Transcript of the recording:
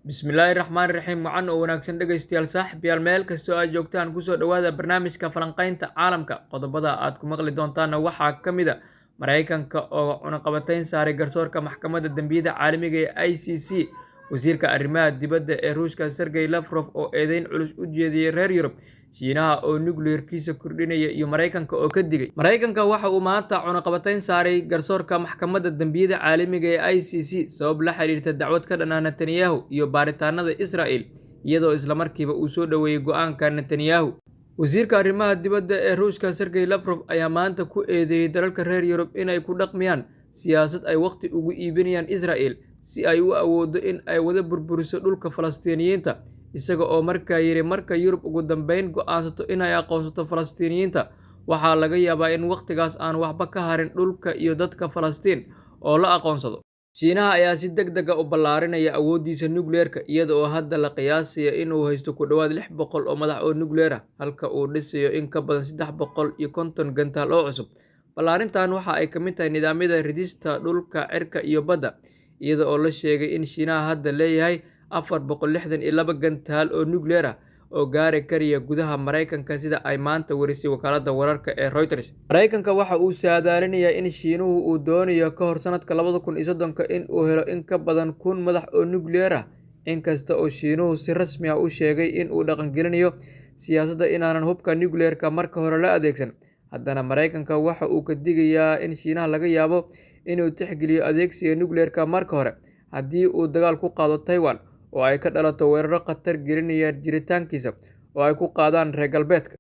bismillaahi raxmaani raxiim wacan oo wanaagsan dhegaystayaal saaxiibayaal meel kastoo aad joogtaan kusoo dhowaada barnaamijka falanqaynta caalamka. Qodobada aad ku maqli doontaana waxaa ka mid a Maraykanka oo cunaqabatayn saaray garsoorka maxkamadda dambiyada caalamiga ee ICC, wasiirka arrimaha dibadda ee Ruushka Sergey Lavrov oo eedeyn culus u jeediyey reer Yurub, Shiinaha oo nukliyeerkiisa kordhinaya iyo Maraykanka oo ka digay. Maraykanka waxa uu maanta cunaqabatayn saaray garsoorka maxkamadda dambiyada caalamiga ee ICC sabab la xiriirta dacwad ka dhan ah Netanyahu iyo baaritaanada Israel, iyadoo isla markiiba uu soo dhoweeyey go'aanka Netanyahu. Wasiirka arrimaha dibadda ee Ruushka Sergey Lavrov ayaa maanta ku eedeeyey dalalka reer Yurub inay ku dhaqmayaan siyaasad ay waqti ugu iibinayaan Israel si ay u awooddo in ay wada burburiso dhulka Falastiiniyiinta, isaga oo markaa yiri marka Yurub ugu dambeyn go'aansato inay aqoonsato Falastiiniyiinta, waxaa laga yaabaa in waqtigaas aan waxba ka harin dhulka iyo dadka Falastiin oo la aqoonsado. Shiinaha ayaa si degdeg ah u ballaarinaya awooddiisa nukliyeerka, iyada oo hadda la qiyaasayo inuu haysto ku dhowaad 600 oo madax oo nukliyeer ah, halka uu dhisayo in ka badan 350 gantaal oo cusub. Ballaarintan waxa ay ka mid tahay nidaamyada ridista dhulka, cirka iyo badda, iyada oo la sheegay in Shiinaha hadda leeyahay 462 gantaal oo nukliyeer ah oo gaari karaya gudaha Maraykanka, sida ay maanta warisay wakaaladda wararka ee Reuters. Maraykanka waxa uu saadaalinayaa in Shiinuhu uu doonayo ka hor sanadka 2030 in uu helo in ka badan 1000 madax oo nukliyeer ah, inkasta oo Shiinuhu si rasmi ah u sheegay in uu dhaqangelinayo siyaasadda inaanan hubka nukliyeerka marka hore la adeegsan. Haddana Maraykanka waxa uu ka digayaa in Shiinaha laga yaabo inuu tixgeliyo adeegsiga nukliyeerka marka hore haddii uu dagaal ku qaado Taiwan oo ay ka dhalato weeraro khatar gelinaya jiritaankiisa oo ay ku qaadaan reer galbeedka.